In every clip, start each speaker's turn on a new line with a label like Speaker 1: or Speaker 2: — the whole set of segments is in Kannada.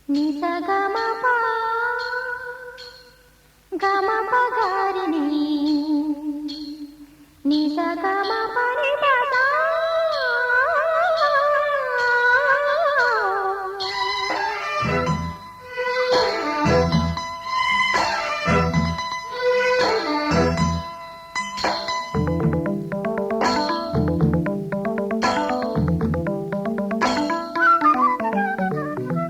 Speaker 1: ನಿ ಸ ಗ ಮ ಪ ಗ ಮ ಪ ಗ ರಿ ನಿ ನಿ ಸ ಗ ಮ ಪ ನಿ ಪ ಸ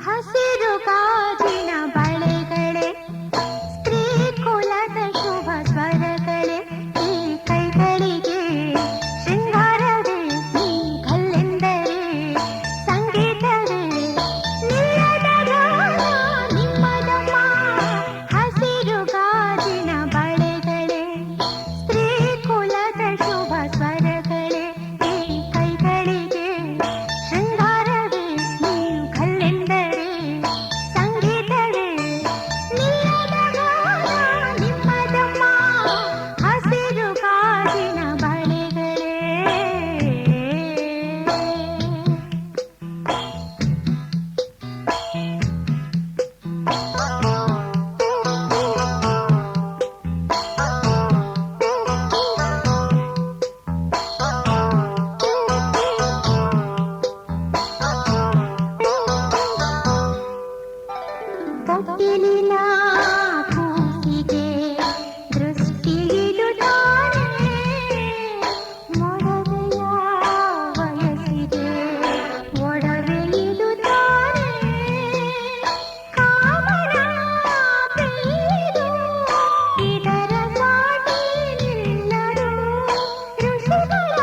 Speaker 1: ಹಸಿರು ಗಾಜಿನ ಬಳೆಗಳೇ ಸ್ತ್ರೀ ಕುಲದ ಶುಭ ಸ್ವರಗಳೇ ಈ ಕೈಗಳಿಗೆ ಶೃಂಗಾರವೇ ಈ ಕಲ್ಲೆಂದರೆ ಸಂಗೀತವೇ ನಿಲ್ಲದ ಗಾನ ನಿಮ್ಮದಮ್ಮ ಹಸಿರು ಗಾಜಿನ ಬಳೆಗಳೇ ಸ್ತ್ರೀ ಕುಲದ ಶುಭ ಸ್ವರಗಳೇ ಈ ಕೈಗಳಿಗೆ ಶೃಂಗಾರವೇ ನೀವು ಕಲ್ಲೆಂದರೆ ಸಂಗೀತವೇ ನಿಲ್ಲದ ಗಾನ ನಿಮ್ಮದಮ್ಮ ಹಸಿರು ಗಾಜಿನ ಬಳೆಗಳೇ ತೊಟ್ಟಿಲಿನ ಕೂಸಿಗೆ ದೃಷ್ಟಿಯಿಡುತ್ತಾನೆ ಮೊಡವೆಯ ವಯಸ್ಸಿಗೆ ಒಡವೆಯಿಡುತ್ತಾನೆ ಕಾಮನ ಪ್ರಿಯರು ಇದರ ಸಾಟಿ ನಿಲ್ಲರು ಋಷಿಗಳ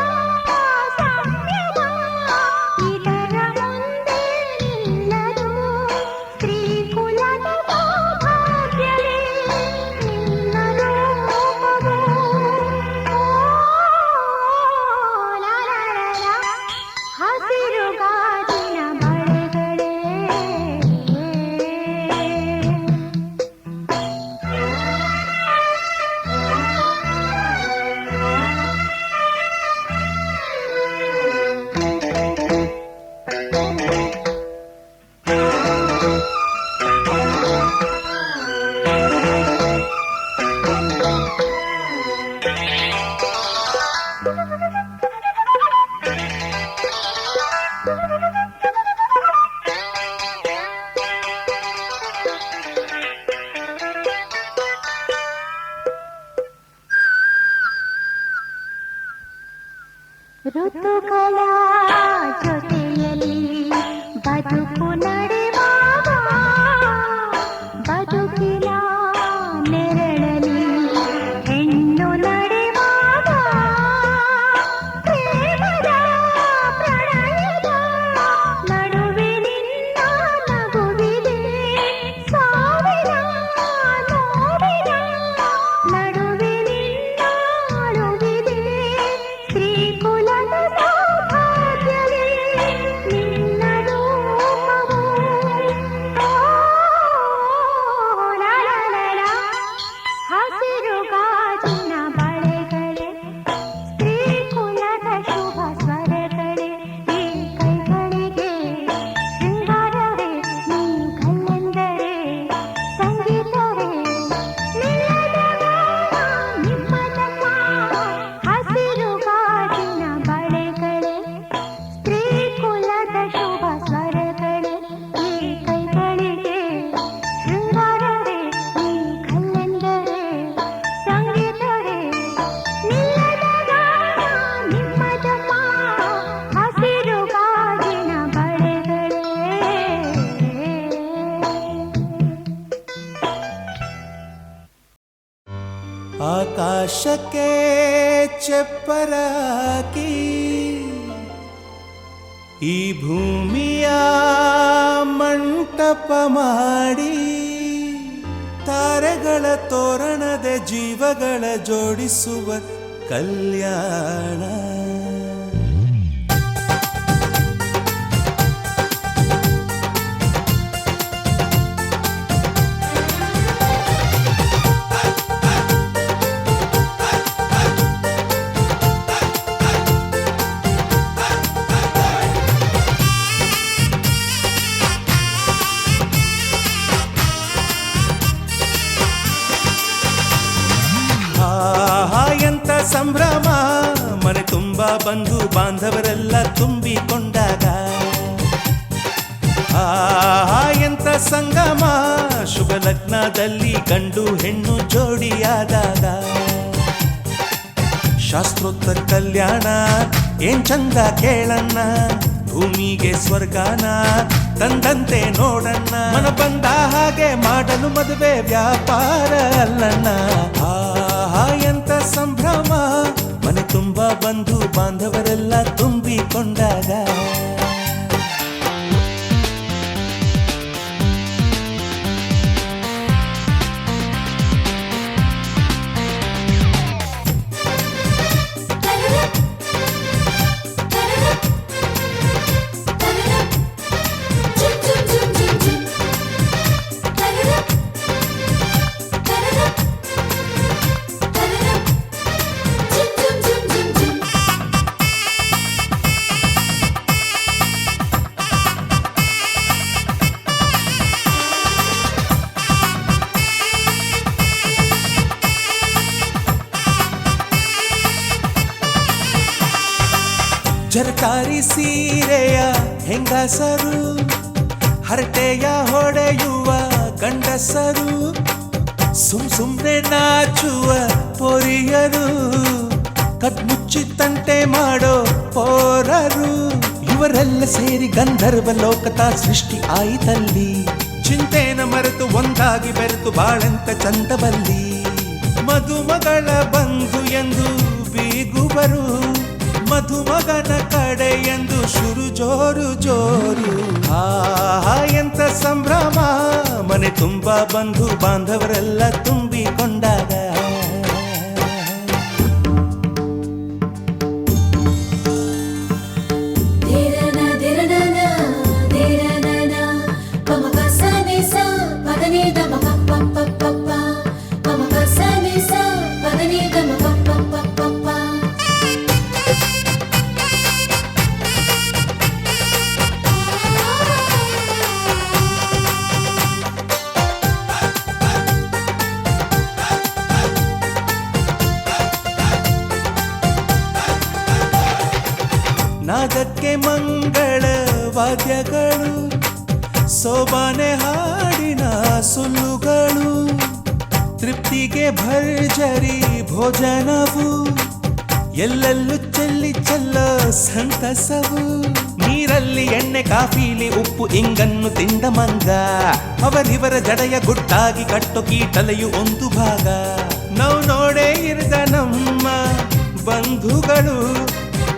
Speaker 1: ಸಂಯಮ ಇದರ ಮುಂದೆ ನಿಲ್ಲರು ಸ್ತ್ರೀ ಕುಲದ ಸೌಭಾಗ್ಯವೇ ನಿನ್ನ ರೂಪವು ಲಾ ಲಾ ಲಾ ಲಾ. ಹಸಿರು ಗಾಜಿನ ಬಳೆಗಳೇ ಋತುಗಳ ಜೊತೆಯಲ್ಲಿ ಬದುಕು ನಡೆವಾಗ ಬದುಕಿನ ನೆರಳಲಿ ಹೆಣ್ಣು ನಡೆವಾಗ ಪ್ರೇಮದ ಪ್ರಣಯದ ನಡುವೆ ನಿನ್ನ ನಗುವಿದೆ ಸಾವಿರ ನೋವಿನ ನಡುವೆ ನಿನ್ನ ಅಳುವಿದೆ ಸ್ತ್ರೀ ಕುಲದ ಸೌಭಾಗ್ಯವೇ ನಿನ್ನ ರೂಪವು ಲಾ ಲಾ ಲಾ ಲಾ. ಹಸಿರು ಗಾಜಿನ ಬಳೆಗಳೇ ಸ್ತ್ರೀ ಕುಲದ ಶುಭ ಸ್ವರಗಳೇ ಈ ಕೈಗಳಿಗೆ ಶೃಂಗಾರವೇ ನೀ ಕಲ್ಲೆಂದರೆ ಸಂಗೀತವೇ ನಿಲ್ಲದ ಗಾನ ನಿಮ್ಮದಮ್ಮ ಹಸಿರು ಗಾಜಿನ ಬಳೆಗಳೇ ಸ್ತ್ರೀ ಕುಲದ ಶುಭ ಸ್ವರಗಳೇ ಈ ಕೈಗಳಿಗೆ ಶೃಂಗಾರವೇ ನೀ ಕಲ್ಲೆಂದರೆ ಸಂಗೀತವೇ ನಿಲ್ಲದ ಗಾನ ನಿಮ್ಮದಮ್ಮ ಹಸಿರು ಗಾಜಿನ ಬಳೆಗಳೇ
Speaker 2: ಆಕಾಶಕ್ಕೆ ಚಪ್ಪರ ಹಾಕಿ ಈ ಭೂಮಿಯ ಮಂಟಪ ಮಾಡಿ ತಾರೆಗಳ ತೋರಣದ ಜೀವಗಳ ಜೋಡಿಸುವ ಕಲ್ಯಾಣ ಬಾಂಧವರೆಲ್ಲ ತುಂಬಿಕೊಂಡಾಗ ಎಂತ ಸಂಗಮ ಶುಭ ಲಗ್ನದಲ್ಲಿ ಗಂಡು ಹೆಣ್ಣು ಜೋಡಿಯಾದಾಗ ಶಾಸ್ತ್ರೋಕ್ತ ಕಲ್ಯಾಣ ಏನ್ ಚಂದ ಕೇಳಣ್ಣ ಭೂಮಿಗೆ ಸ್ವರ್ಗಾನ ತಂದಂತೆ ನೋಡಣ್ಣ ಮನ ಬಂದ ಹಾಗೆ ಮಾಡಲು ಮದುವೆ ವ್ಯಾಪಾರ ಅಲ್ಲಣ್ಣ ಎಂತ ಸಂಭ್ರಮ ಮನೆ ತುಂಬ ಬಂಧು ಬಾಂಧವರೆಲ್ಲ ತುಂಬಿಕೊಂಡಾಗ ಜರಕಾರಿ ಸೀರೆಯ ಹೆಂಗಸರು ಹರಟೆಯ ಹೊಡೆಯುವ ಗಂಡಸರು ಸುಮ್ನೆ ನಾಚುವ ಪೊರಿಯರು ಕದ್ಮುಚ್ಚಿ ತಂಟೆ ಮಾಡೋ ಪೋರರು ಇವರೆಲ್ಲ ಸೇರಿ ಗಂಧರ್ವ ಲೋಕದ ಸೃಷ್ಟಿ ಆಯಿತಲ್ಲಿ ಚಿಂತೆನ ಮರೆತು ಒಂದಾಗಿ ಬೆರೆತು ಬಾಳೆಂತ ಚಂದವಲ್ಲಿ ಮದುಮಗಳ ಬಂಧು ಎಂದು ಬೀಗುವರು ಮಧುಮಗನ ಕಡೆ ಎಂದು ಶುರು ಜೋರು ಜೋರು ಎಂತ ಸಂಭ್ರಮ ಮನೆ ತುಂಬ ಬಂಧು ಬಾಂಧವರೆಲ್ಲ ತುಂಬಿಕೊಂಡಾಗ ನಾದಕ್ಕೆ ಮಂಗಳ ವಾದ್ಯಗಳು ಸೋಬಾನೆ ಹಾಡಿನ ಸುಳ್ಳುಗಳು ತೃಪ್ತಿಗೆ ಭರ್ಜರಿ ಭೋಜನವು ಎಲ್ಲೆಲ್ಲೂ ಚೆಲ್ಲಿ ಚೆಲ್ಲೋ ಸಂತಸವು ನೀರಲ್ಲಿ ಎಣ್ಣೆ ಕಾಫಿಲಿ ಉಪ್ಪು ಇಂಗನ್ನು ತಿಂದ ಮಂಗ ಅವರಿವರ ಜಡೆಯ ಗುಟ್ಟಾಗಿ ಕಟ್ಟೋ ಕೀಟಲೆಯು ಒಂದು ಭಾಗ ನಾವು ನೋಡೇ ಇರದ ನಮ್ಮ ಬಂಧುಗಳು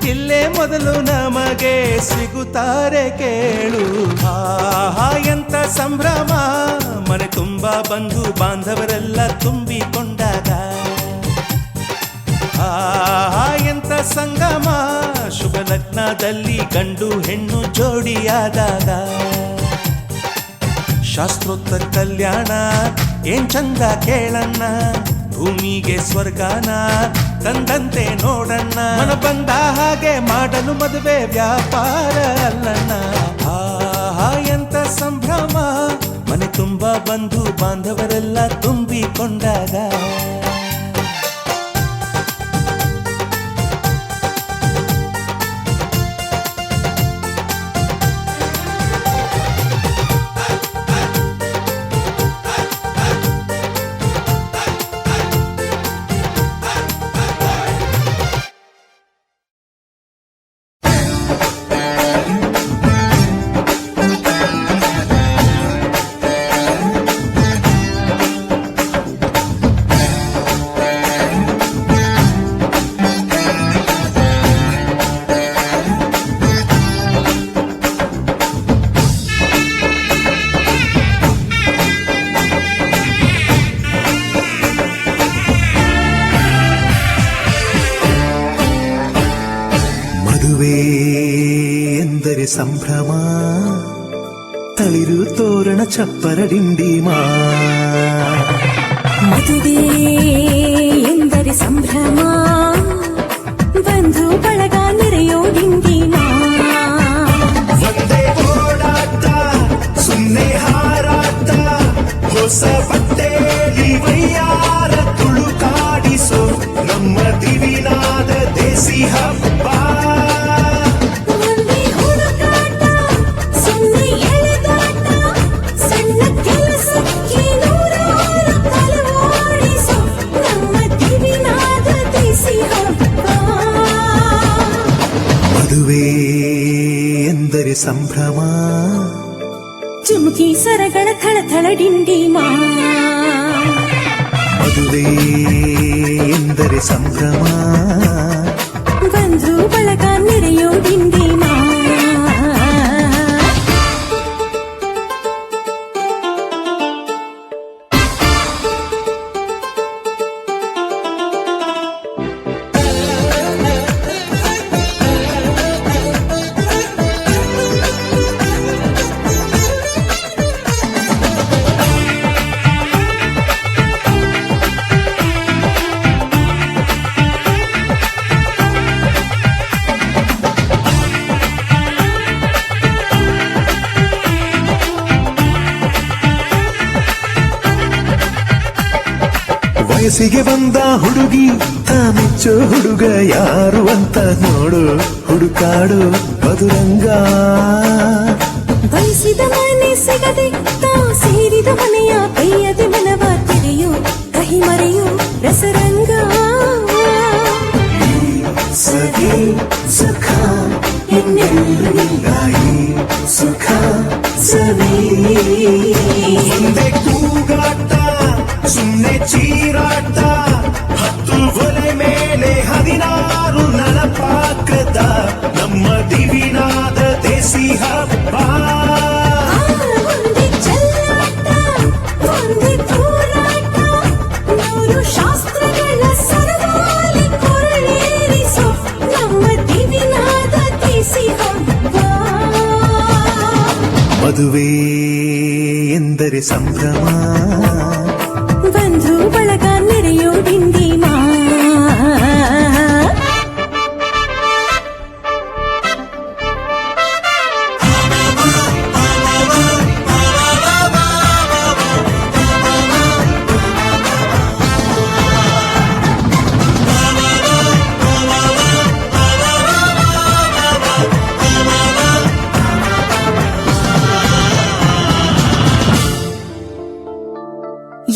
Speaker 2: ಇಲ್ಲೇ ಮೊದಲು ನಮಗೆ ಸಿಗುತ್ತಾರೆ ಕೇಳು ಎಂತ ಸಂಭ್ರಮ ಮನೆ ತುಂಬ ಬಂಧು ಬಾಂಧವರೆಲ್ಲ ತುಂಬಿಕೊಂಡಾಗ ಎಂತ ಸಂಗಮ ಶುಭ ಲಗ್ನದಲ್ಲಿ ಗಂಡು ಹೆಣ್ಣು ಜೋಡಿಯಾದಾಗ ಶಾಸ್ತ್ರೋಕ್ತ ಕಲ್ಯಾಣ ಏನ್ ಚಂದ ಕೇಳಣ್ಣ ಭೂಮಿಗೆ ಸ್ವರ್ಗಾನ ತಂದಂತೆ ನೋಡಣ್ಣ ಮನ ಬಂದ ಹಾಗೆ ಮಾಡಲು ಮದುವೆ ವ್ಯಾಪಾರ ಅಲ್ಲಣ್ಣ ಎಂತ ಸಂಭ್ರಮ ಮನೆ ತುಂಬ ಬಂಧು ಬಾಂಧವರೆಲ್ಲ ತುಂಬಿಕೊಂಡಾಗ
Speaker 3: ಎಂದರೆ ಸಂಭ್ರಮ ತಳಿರು ತೋರಣ ಚಪ್ಪರ ಡಿಂಡಿಮಾ
Speaker 4: ಮದುವೆ ಎಂದರೆ ಸಂಭ್ರಮ ಬಂಧು ಬಳಗ ನೆರೆಯೋ ಡಿಂಡಿಮಾ
Speaker 3: ಒಂದೇ ಓಡಾಟ ಸುಮ್ಮನೆ ಹಾರಾಟ ಹೊಸ ಬಟ್ಟೆಯಲ್ಲಿ ವೈಯಾರ ತುಳುಕಾಡಿಸೋ ನಮ್ಮ ದಿವಿನಾದ ದೇಸಿ ಹಬ್ಬ ಸಂಭ್ರಮ
Speaker 4: ಚುಮುಕಿ ಸರಗಳ ಥಳಥಳ ಡಿಂಡಿಮಾ
Speaker 3: ಮದುವೆ ಎಂದರೆ ಸಂಭ್ರಮ
Speaker 4: ಬಂಧು ಬಳಗ ನೆರೆಯೋ ಡಿಂಡಿಮಾ
Speaker 3: ವಯಸ್ಸಿಗೆ ಬಂದ ಹುಡುಗಿ ತಾಮೆಚ್ಚೋ ಹುಡುಗ ಯಾರು ಅಂತ ನೋಡು ಹುಡುಕಾಡು ಮಧುರಂಗ
Speaker 4: ಬಯಸಿದ ಮನೆ ಸಿಗದೆ ತಾ ಸೇರಿದ ಮನೆಯ ಕೈಯದೆ ಮನವ ತೆರೆಯೋ ಕಹಿ ಮರೆಯೋ ರಸರಂಗ
Speaker 3: ಸಖಿ ಸುಖ ಇನ್ನೆಲ್ಲಿಂದಾಯಿ ಸುಖ ಸವಿ ಒಂದೇ ಕೂಗಾಟ ಸುಮ್ಮನೆ ಚೀರಾಟ ಹತ್ತು ಒಲೆ ಮೇಲೆ 16 ನಳಪಾಕದ ನಮ್ಮ ದಿವಿನಾದ ದೇಸಿ ಹಬ್ಬ
Speaker 4: ಒಂದೇ ಚೆಲ್ಲಾಟ ಒಂದೇ ಹೋರಾಟ ನೂರು ಶಾಸ್ತ್ರಗಳ ಸರದಾಲಿ ಕೊರಳೇರಿಸೋ ನಮ್ಮ ದಿವಿನಾದ ದೇಸಿ ಹಬ್ಬ
Speaker 3: ಮದುವೆ ಎಂದರೆ ಸಂಭ್ರಮ
Speaker 4: ಬಂಧು ಬಳಗ ನೆರೆಯೋ ಡಿಂಡಿಮಾ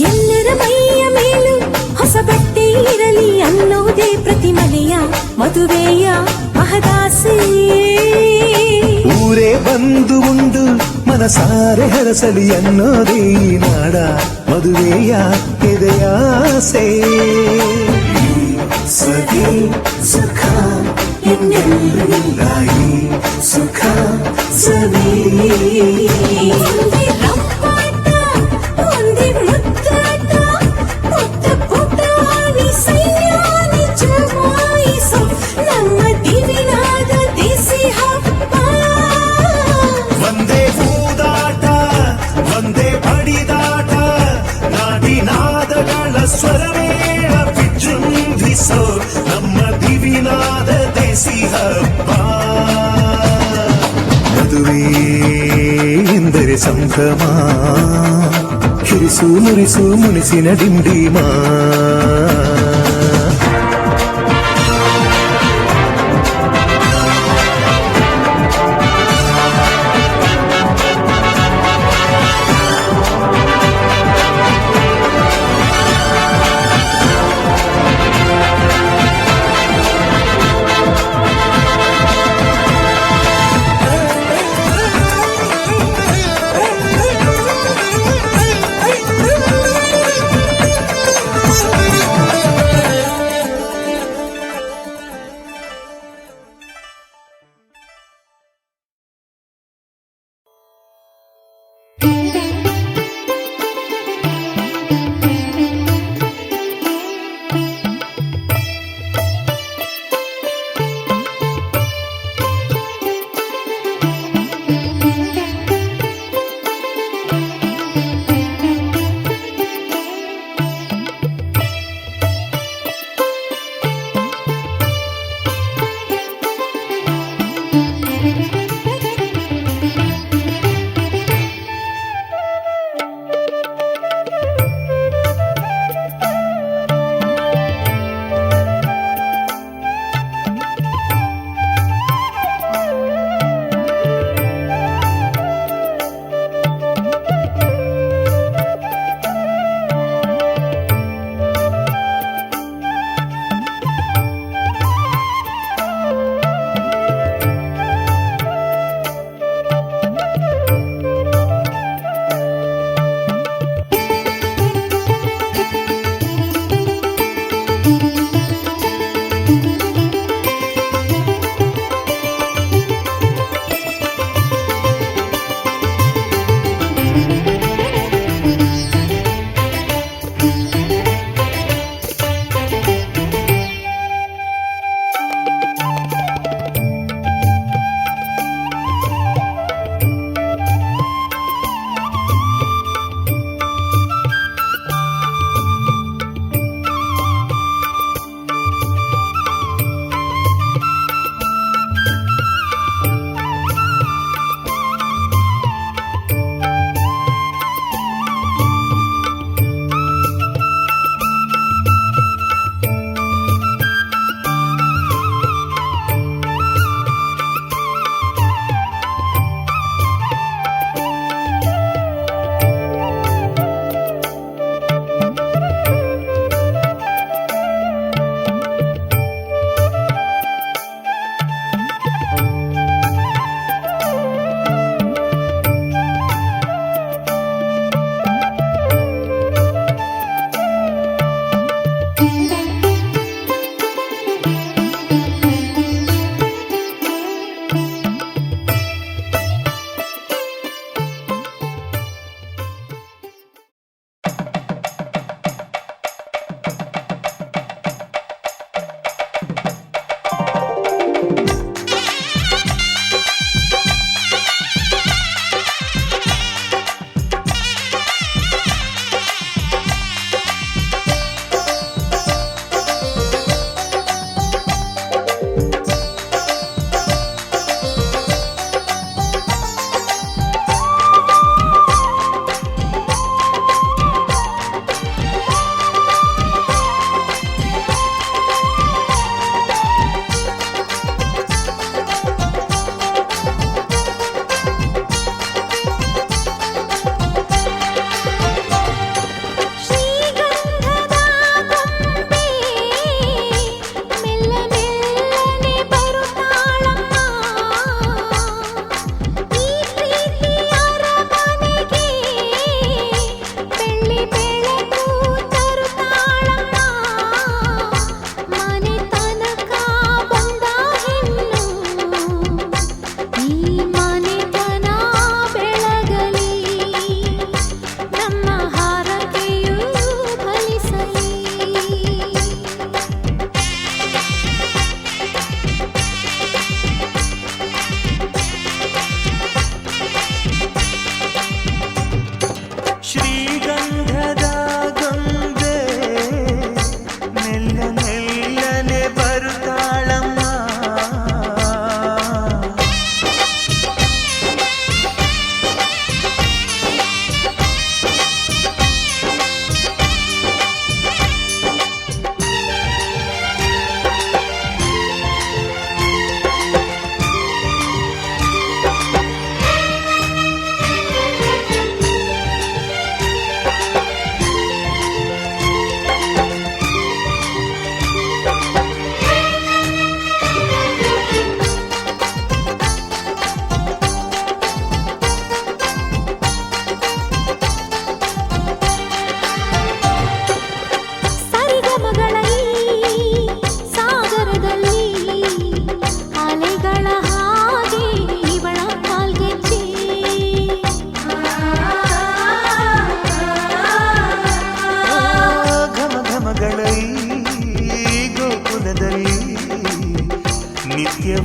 Speaker 4: ಎಲ್ಲರ ಮೈಯ ಮೇಲೂ ಹೊಸ ಬಟ್ಟೆ ಇರಲಿ ಅನ್ನೋದೇ ಪ್ರತಿ ಮನೆಯ ಮದುವೆಯ ಮಹದಾಸೆ
Speaker 3: ಊರೇ ಬಂದು ಉಂಡು ಮನಸಾರೆ ಹರಸಲಿ ಅನ್ನೋದೇ ಈ ನಾಡ ಮದುವೆಯ ಎದೆಯಾಸೆ ಸಖಿ ಸುಖ ಇನ್ನೆಲ್ಲಿಂದಾಯಿ ಸುಖ ಸವಿ
Speaker 4: ಒಂದೇ ರಂಪಾಟ ಒಂದೇ ಮುದ್ದಾಟ ಪುಟ್ಟ ಪುಟಾಣಿ ಸೈನ್ಯಾನಿ ಜಮಾಯಿಸೋ ನಮ್ಮ ದಿವಿನಾದ ದೇಸಿ ಹಬ್ಬ
Speaker 3: ಒಂದೇ ಹೂದಾಟ ಒಂದೇ ಬಡಿದಾಟ ನಾಡಿನಾದಗಳ ಸ್ವರವೇಳ ವಿಜೃಂಭಿಸೋ ನಮ್ಮ ದಿವಿನಾದ ದೇಸಿ ಹಬ್ಬ ಮದುವೆ ಎಂದರೆ ಸಂಭ್ರಮ ಕಿರಿಸು ಮುರಿಸು ಮುನಿಸಿನ ಡಿಂಡಿಮಾ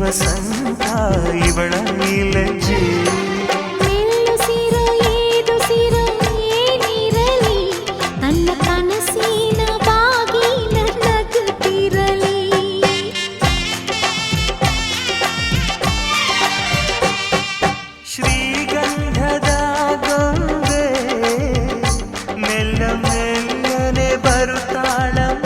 Speaker 2: ವಸಂತ ಇವಳ ಲಜ್ಜೆ
Speaker 4: ಮೆಲ್ಲುಸಿರು ಏದುಸಿರು ಏನಿರಲಿ ನನ್ನ ಕನಸಿನ ಬಾಗಿಲ ನಗುತ್ತಿರಲಿ
Speaker 2: ಶ್ರೀಗಂಧದ ಗೊಂಬೆ ಮೆಲ್ಲ ಮೆಲ್ಲನೆ ಬರುತ್ತಾಳಮ್ಮ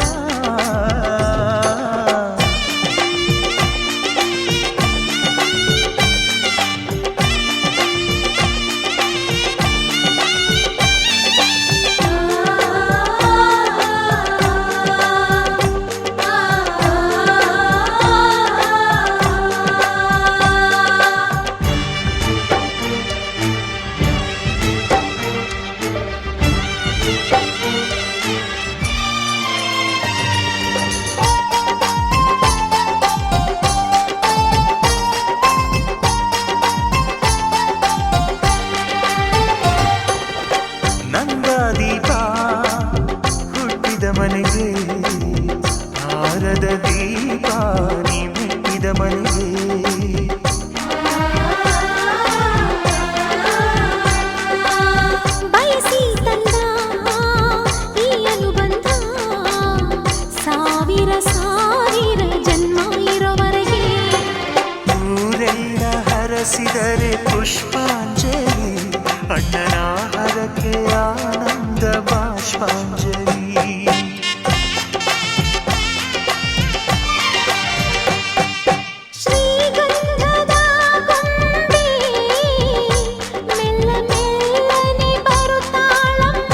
Speaker 2: ಕನಸಿಗೆ ಆನಂದ ಬಾಷ್ಪಾಂಜಲಿ.
Speaker 1: ಶ್ರೀಗಂಧದ ಗೊಂಬೆ ಮೆಲ್ಲ ಮೆಲ್ಲನೆ ಬರುತ್ತಾಳಮ್ಮ.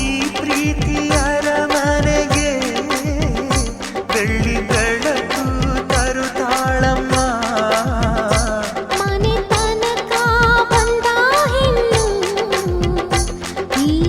Speaker 2: ಈ ಪ್ರೀತಿಯ ಅರಮನೆಗೆ ಬೆಳ್ಳಿ ಬೆಳಕು ತರುತ್ತಾಳಮ್ಮ.
Speaker 1: ಮನೆ ತನಕ ಬಂದ ಹೆಣ್ಣು ಈ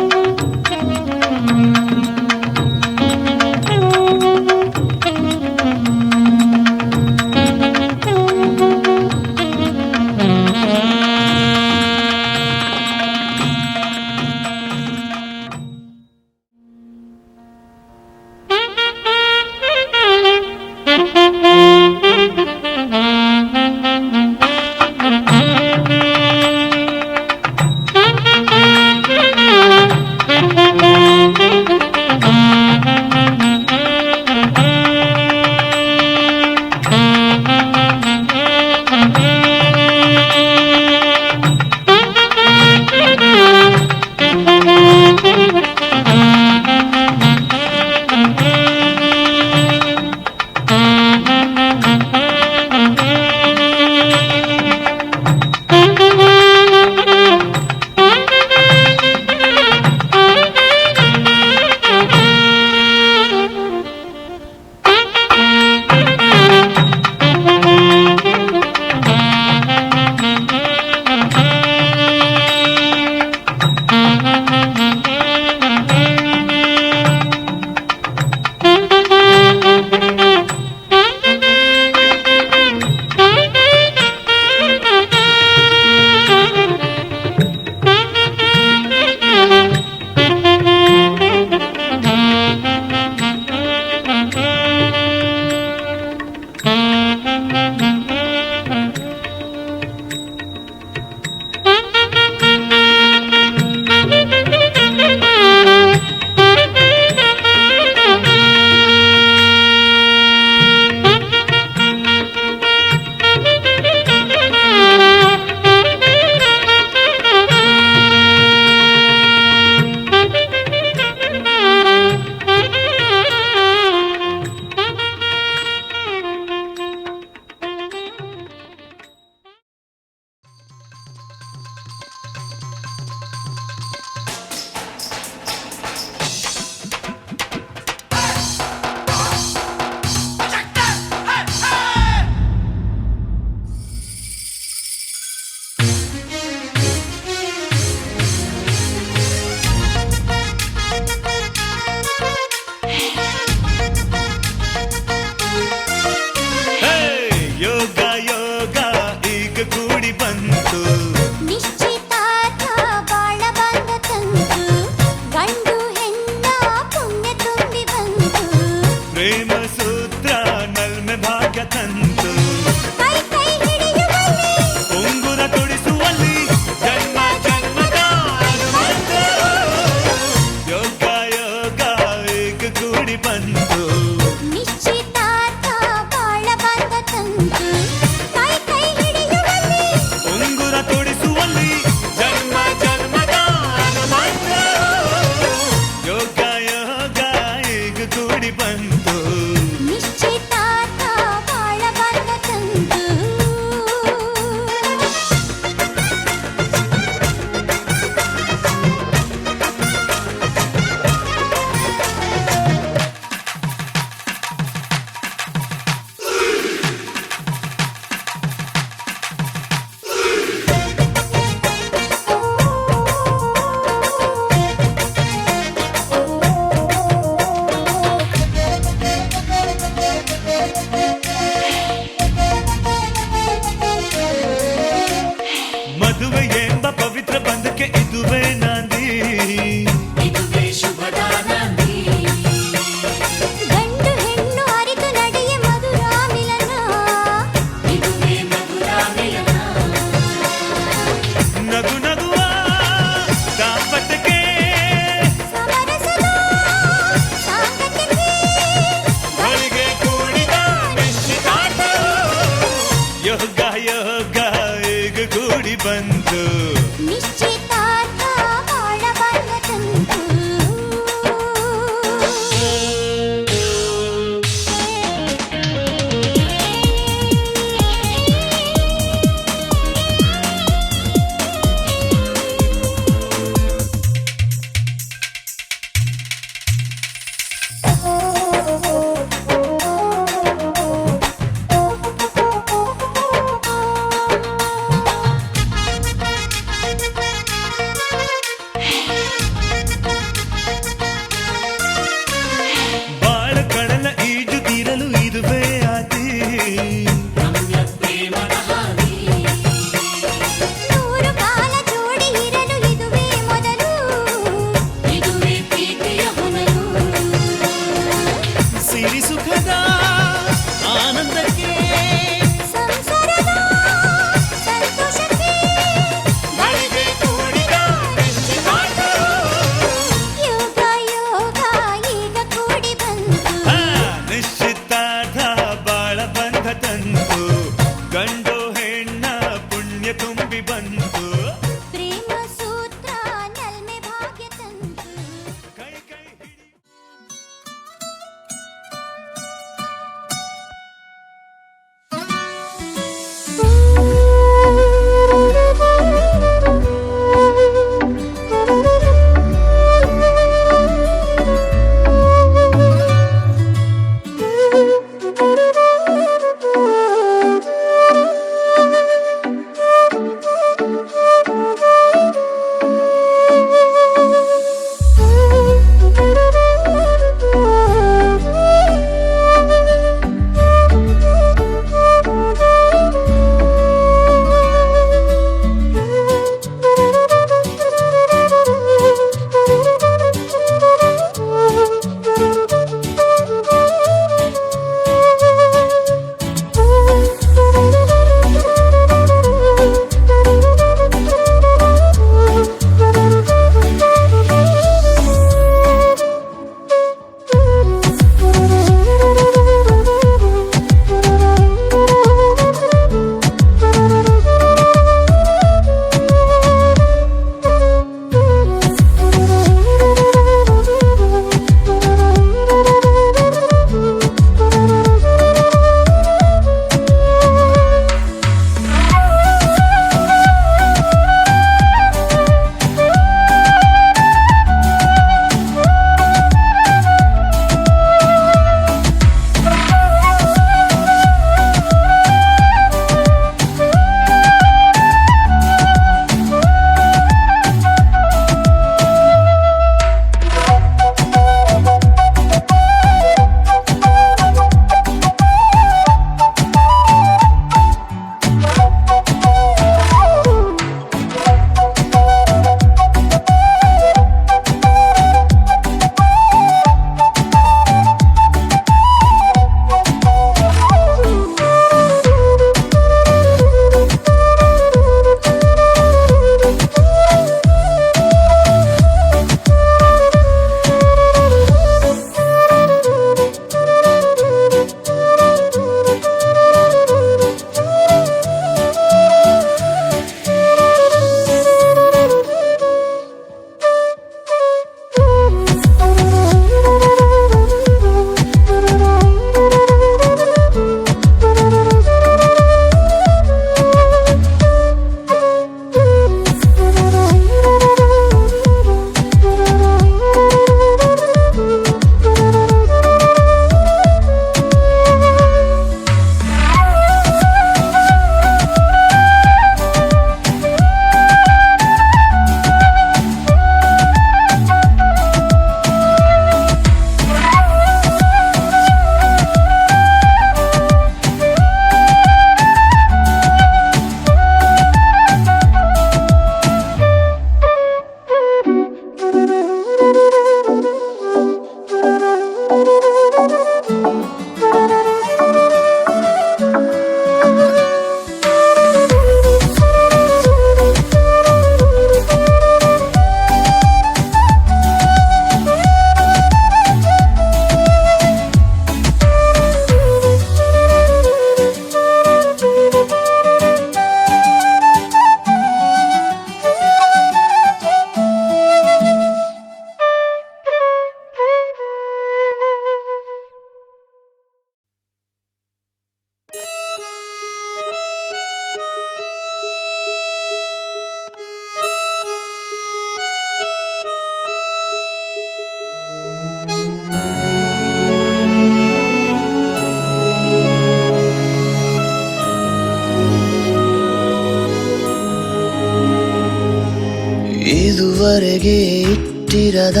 Speaker 5: ಇದುವರೆಗೆ ಇಟ್ಟಿರದ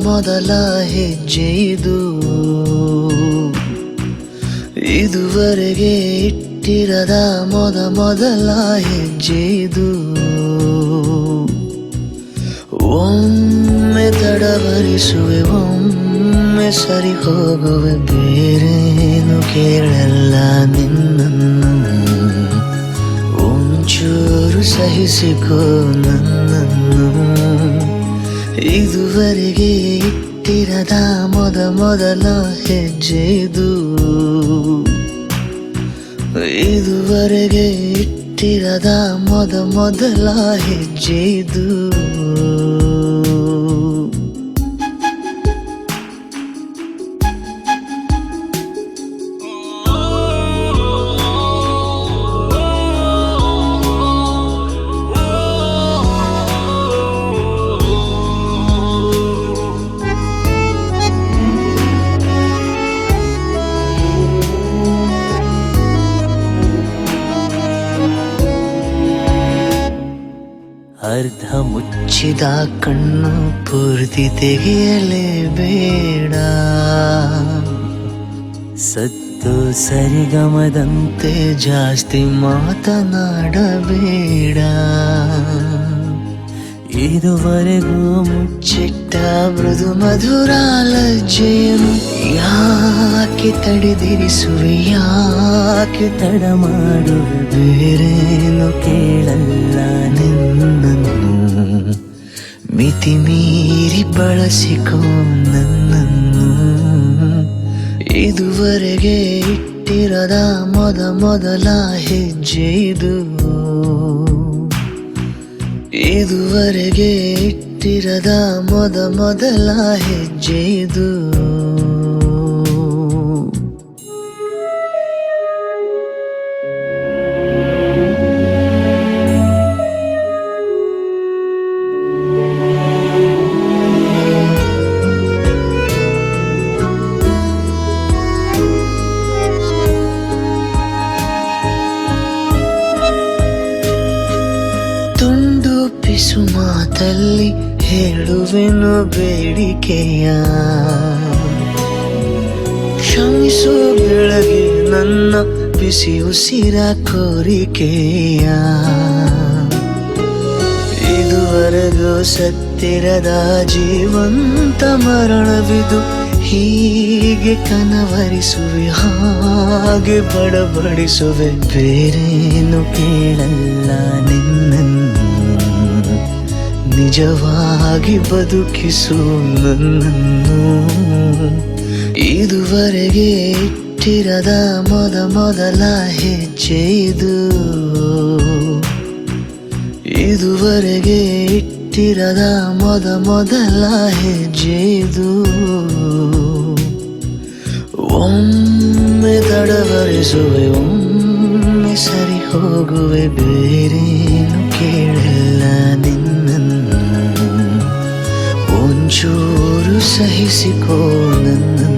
Speaker 5: ಮೊದಲ ಹೆಜ್ಜೆ ಇದು. ಇದುವರೆಗೆ ಇಟ್ಟಿರದ ಮೊದಲ ಹೆಜ್ಜೆ ಇದು. ಒಮ್ಮೆ ತಡವರಿಸುವೆ, ಒಮ್ಮೆ ಸರಿ ಹೋಗುವೆ, ಬೇರೇನು ಕೇಳಲ್ಲ ನಿನ್ನನ್ನು. ಒಂಚೂರು ಸಹಿಸಿಕೋ ನನ್ನನ್ನು. ಇದುವರೆಗೆ ಇಟ್ಟಿರದ ಮೊದಲ ಹೆಜ್ಜೆ ಇದು. ಇದುವರೆಗೆ ಇಟ್ಟಿರದ ಮೊದಲ ಹೆಜ್ಜೆ ಇದು. ಅರ್ಧ ಮುಚ್ಚಿದ ಕಣ್ಣು ಪೂರ್ತಿ ತೆಗೆಯಲೇಬೇಡ. ಸತ್ತು ಸರಿಗಮದಂತೆ ಜಾಸ್ತಿ ಮಾತನಾಡಬೇಡ. ಇದುವರೆಗೂ ಮುಚ್ಚಿಟ್ಟ ಮೃದು ಮಧುರ ಲಜ್ಜೆಯನ್ನು ಯಾಕೆ ತಡೆದಿರಿಸುವೆ, ಯಾಕೆ ತಡ ಮಾಡುವೆ, ಬೇರೇನು ಕೇಳಲ್ಲ ನಿನ್ನನ್ನು. ಮಿತಿ ಮೀರಿ ಬಳಸಿಕೋ ನನ್ನನ್ನು. ಇದುವರೆಗೆ ಇಟ್ಟಿರದ ಮೊದಲ ಹೆಜ್ಜೆ ಇದು. ಇದುವರೆಗೆ ಇಟ್ಟಿರದ ಮೊದಲ ಹೆಜ್ಜೆ ಇದು. ಪಿಸು ಮಾತಲ್ಲಿ ಹೇಳುವೆನು ಬೇಡಿಕೆಯ. ಕ್ಷಮಿಸು ಬೆಳಗ್ಗೆ ನನ್ನ ಬಿಸಿ ಉಸಿರ ಕೋರಿಕೆಯ. ಇದುವರೆಗೂ ಸತ್ತಿರದ ಜೀವಂತ ಮರಣವಿದು. ಹೀಗೆ ಕನವರಿಸುವೆ, ಹಾಗೆ ಬಡಬಡಿಸುವೆ, ಬೇರೇನು ಕೇಳಲ್ಲ ನಿನ್ನನ್ನು. ನಿಜವಾಗಿ ಬದುಕಿಸು ನನ್ನನ್ನು. ಇದುವರೆಗೆ ಇಟ್ಟಿರದ ಮೊದಲ ಹೆಜ್ಜೆ ಇದು. ಇದುವರೆಗೆ ಇಟ್ಟಿರದ ಮೊದಲ ಹೆಜ್ಜೆ ಇದು. ಒಮ್ಮೆ ತಡವರಿಸುವೆ, ಒಮ್ಮೆ ಸರಿ ಹೋಗುವೆ, ಬೇರೇನು ಕೇಳಲ್ಲ ನಿನ್ನನ್ನು. ಒಂಚೂರು ಸಹಿಸಿಕೋ ನನ್ನನ್ನು.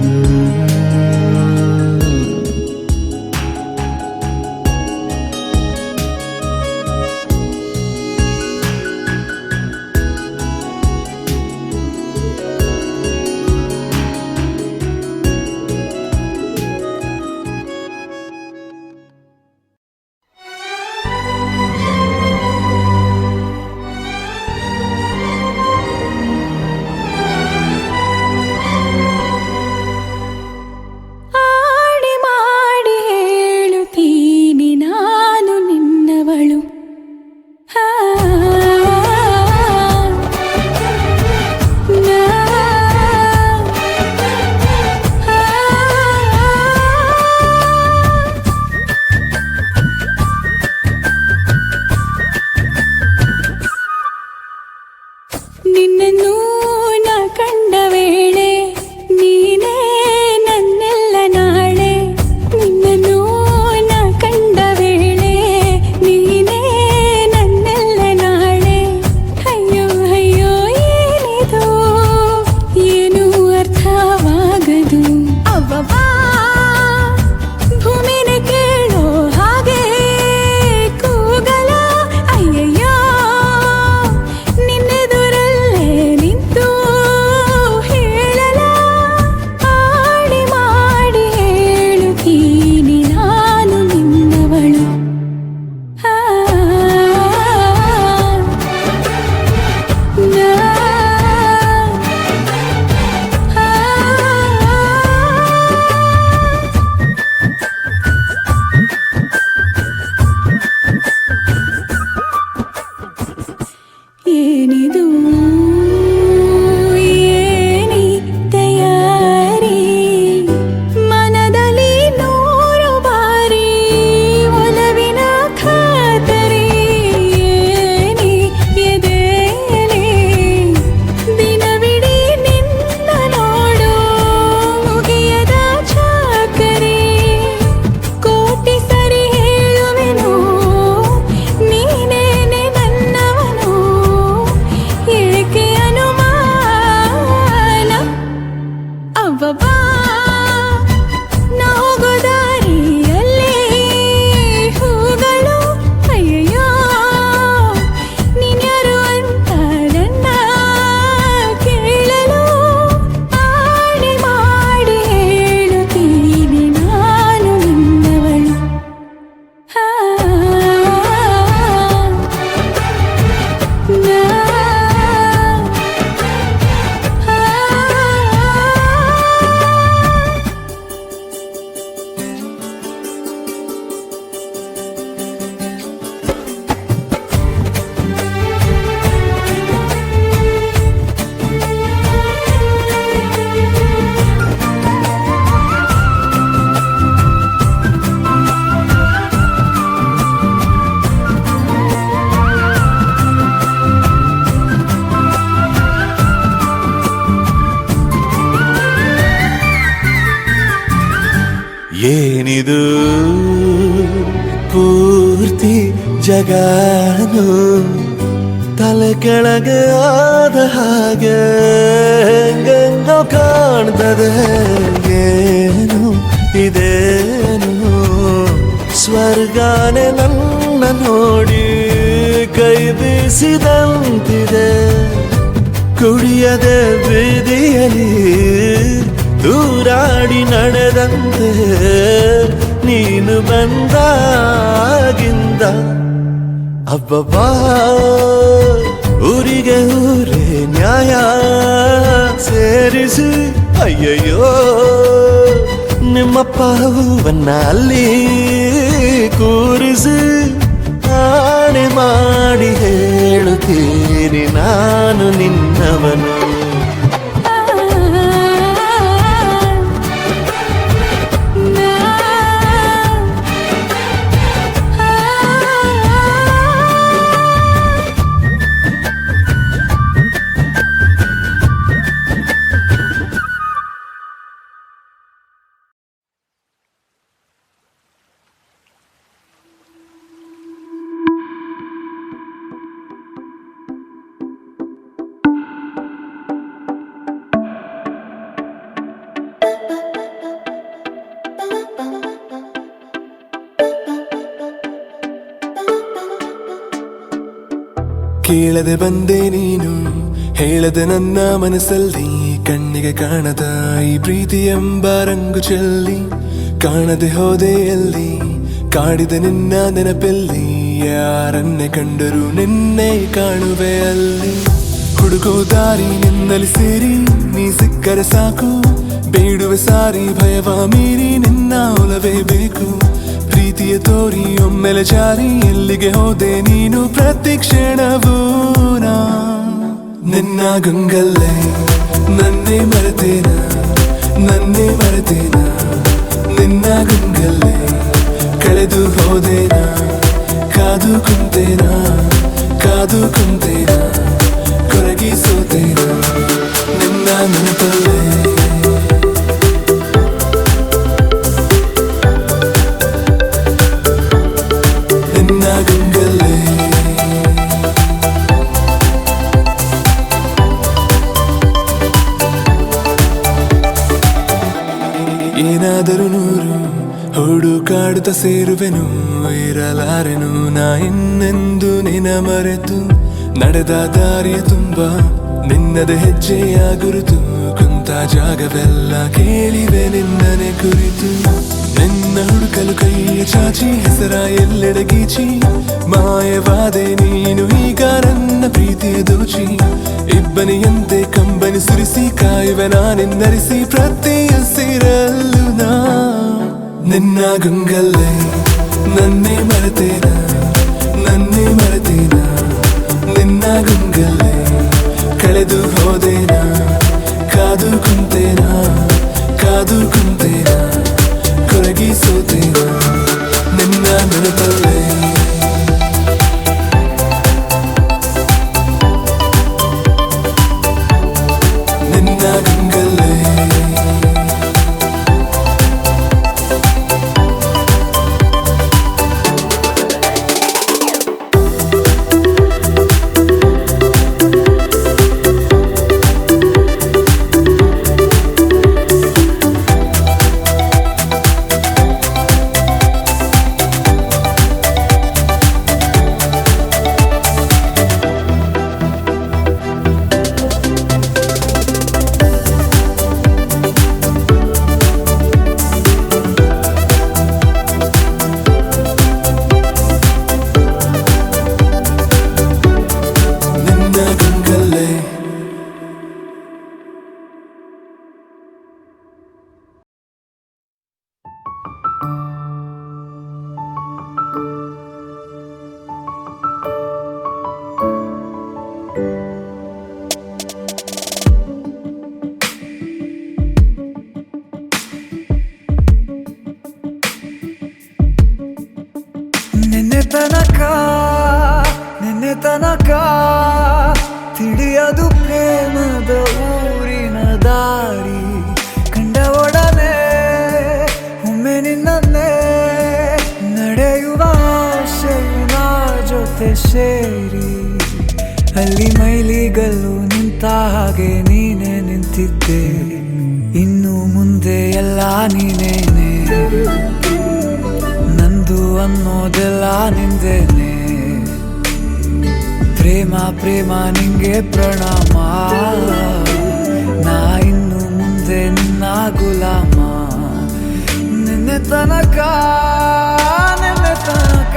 Speaker 3: ಏನಿದು ಪೂರ್ತಿ ಜಗಾನು ತಲೆ ಕೆಳಗೆ ಆದ ಹಾಗೆ ಹೆಂಗೆಂಗೋ ಕಾಣ್ತದೆ. ಏನು ಇದೇನು ಸ್ವರ್ಗಾನೆ ನನ್ನ ನೋಡಿ ಕೈ ಬೀಸಿದಂತಿದೆ. ಕುಡಿಯದೆ ಬೀದಿಯಲ್ಲಿ ದೂರಾಡಿ ನಡೆದಂತೆ ನೀನು ಬಂದಾಗಿಂದ ಅಬ್ಬಬ್ಬಾ ಊರಿಗೆ ಊರೇ ನ್ಯಾಯ ಸೇರಿಸಿ ಅಯ್ಯಯ್ಯೋ ನಿಮ್ಮಪ್ಪ ಹೂವನ್ನ ಅಲ್ಲಿ ಕೂರಿಸಿ ಆಣೆ ಮಾಡಿ ಹೇಳುತ್ತೀನಿ ನಾನು ನಿನ್ನವನು.
Speaker 6: ಕೇಳದೆ ಬಂದೆ ನೀನು ಹೇಳದೆ ನನ್ನ ಮನಸ್ಸಲ್ಲಿ ಕಣ್ಣಿಗೆ ಕಾಣದ ಈ ಪ್ರೀತಿ ಎಂಬ ರಂಗು ಚೆಲ್ಲಿ ಕಾಣದೆ ಹೋದೆ ಎಲ್ಲಿ ಕಾಡಿದ ನಿನ್ನ ನೆನಪೆಲ್ಲಿ ಯಾರನ್ನೇ ಕಂಡರೂ ನಿನ್ನೆ ಕಾಣುವೆ ಅಲ್ಲಿ. ಹುಡುಕೋ ದಾರಿ ನಿನ್ನಲ್ಲಿ ಸೇರಿ ನೀ ಸಿಕ್ಕರೆ ಸಾಕು ಬೇಡುವೆ ಸಾರಿ ಭಯವ ಮೀರಿ ನಿನ್ನ ಒಲವೇ ಬೇಕು. ಪ್ರೀತಿಯ ತೋರಿ ಒಮ್ಮೆಲೆ ಜಾರಿ ಎಲ್ಲಿಗೆ ಹೋದೆ ನೀನು ಪ್ರತಿ ಕ್ಷಣವೂ ನಿನ್ನ ಗಂಗಲ್ಲೇ ನನ್ನೇ ಮರೆತೇನ ನನ್ನೇ ಮರೆತೇನ ನಿನ್ನ ಗಂಗಲ್ಲೇ ಕಳೆದು ಹೋದೇನ ಕಾದು ಕುಂತೇನ ಕಾದು ಕುಂತೇನ ಕೊರಗಿ ಸೋತೇನ ನಿನ್ನ ನೆನಪಲ್ಲೇ. ಏನಾದರೂ ನೂರು ಹುಡುಕಾಡುತ್ತ ಸೇರುವೆನು ಇರಲಾರೆನು ನಾ ಇನ್ನೆಂದು ನಿನ ಮರೆತು ನಡೆದ ದಾರಿಯ ತುಂಬ ನಿನ್ನದೆ ಹೆಜ್ಜೆಯ ಗುರುತು ಕುಂತ ಜಾಗವೆಲ್ಲ ಕೇಳಿವೆ ನಿನ್ನನೆ ಕುರಿತು. ನಿನ್ನ ಹುಡುಕಲು ಕೈಯ ಚಾಚಿ ಹೆಸರ ಎಲ್ಲೆಡೆ ಗೀಚಿ ಮಾಯವಾದೆ ನೀನು ಈಗ ನನ್ನ ಪ್ರೀತಿಯ ದೋಚಿ. ಇಬ್ಬನಿಯಂತೆ ಕಂಬನಿ ಸುರಿಸಿ ಕಾಯುವೆ ನಾನೆಂದರಿಸಿ ಪ್ರತಿ ಹಸಿರಲ್ಲೂ ನಾ ನಿನ್ನ ಗಂಗಲ್ಲೇ ನನ್ನೇ ಮರೆತೇನ ನನ್ನೇ ಮರೆತೇನ ನಿನ್ನ ಗಂಗಲ್ಲೇ ಕಳೆದು ಹೋದೇನ ಕಾದು ಕುಂತೇನ ಕಾದು ಕುಂತೇನ ಕೊರಗಿ ಸೋತೇನ ನಿನ್ನ ನೆನಪಲ್ಲೇ. ನಿನ್ನ ಗಂಗಲ್ಲೇ
Speaker 2: ನಿನ್ನೆ ತನಕ ತಿಳಿಯದು ಪ್ರೇಮದ ಊರಿನ ದಾರಿ ಕಂಡ ಒಡನೆ ಒಮ್ಮೆ ನಿನ್ನ ಸೇರಿ ಅಲ್ಲಿ ಮೈಲಿಗಲ್ಲು ನಿಂತ ಹಾಗೆ ನೀನೆ ನಿಂತಿದ್ದೆ. ಇನ್ನು ಮುಂದೆ ಎಲ್ಲ ನೀನೇನೆ, ನಂದು ಅನ್ನೋದೆಲ್ಲ ನಿಂದೇನೆ. ಪ್ರೇಮ ಪ್ರೇಮ ನಿಂಗೆ ಪ್ರಣಾಮ, ನಾ ಇನ್ನು ಮುಂದೆ ನಿನ್ನ ಗುಲಾಮ. ನಿನ್ನೆ ತನಕ ನಿನ್ನೆ ತನಕ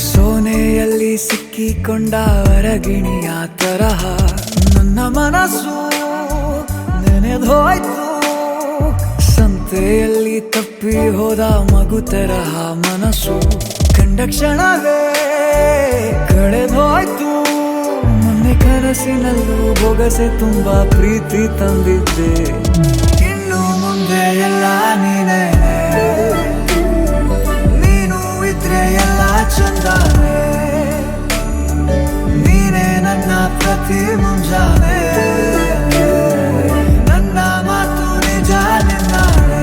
Speaker 2: ಸೋನೆಯಲ್ಲಿ ಸಿಕ್ಕಿಕೊಂಡ ಹೊರಗಿಣಿಯ ತರಹ ನನ್ನ ಮನಸ್ಸು ನೆನೆದೋಯ್ತು. ಸಂತೆಯಲ್ಲಿ ತಪ್ಪಿ ಹೋದ ಮಗು ತರಹ ಮನಸ್ಸು ಕಂಡ ಕ್ಷಣವೇ ಕಳೆದೋಯ್ತು. ಮೊನ್ನೆ ಕನಸಿನಲ್ಲೂ ಬೊಗಸೆ ತುಂಬಾ ಪ್ರೀತಿ ತಂದಿದ್ದೆ. ಇನ್ನು ಮುಂದೆ ಎಲ್ಲ ನೀನೇ, ನೀನು ಇದ್ರೆ ಎಲ್ಲ ಚಂದಾನೆ. ನೀನೇ ನನ್ನ ಪ್ರತಿ ಮುಂಜಾನೆ, ನನ್ನ ಮಾತು ನಿಜ ನಿನ್ನಾಳೆ.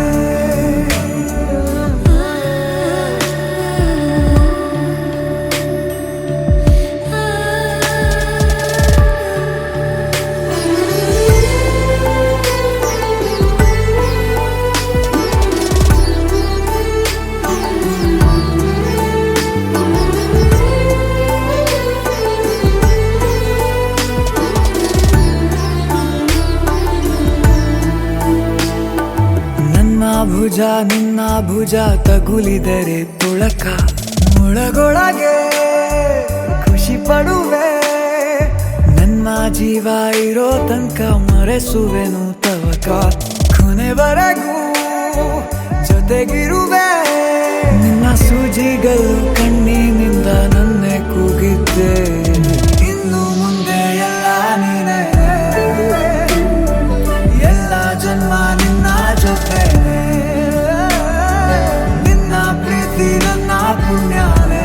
Speaker 2: ಭುಜ ನಿನ್ನ ಭುಜ ತಗುಲಿದರೆ ತುಳಕ, ಒಳಗೊಳಗೆ ಖುಷಿ ಪಡುವೆ. ನನ್ನ ಜೀವ ಇರೋ ತನಕ ಮರೆಸುವೆನು ತವಕ, ಕೊನೆವರೆಗೂ ಜೊತೆಗಿರುವೆ. ನಿನ್ನ ಸೂಜಿಗಳು ಕಣ್ಣಿನಿಂದ ನನ್ನೆ ಕೂಗಿದ್ದೆ. ಇನ್ನು ಮುಂದೆ ಎಲ್ಲ ನೀನೇ, ಎಲ್ಲ ಜನ್ಮ ನಿನ್ನ ಜೊತೆ. ನಿನ್ನ ಪ್ರೀತಿ ನನ್ನ ಪುಣ್ಯನೇ,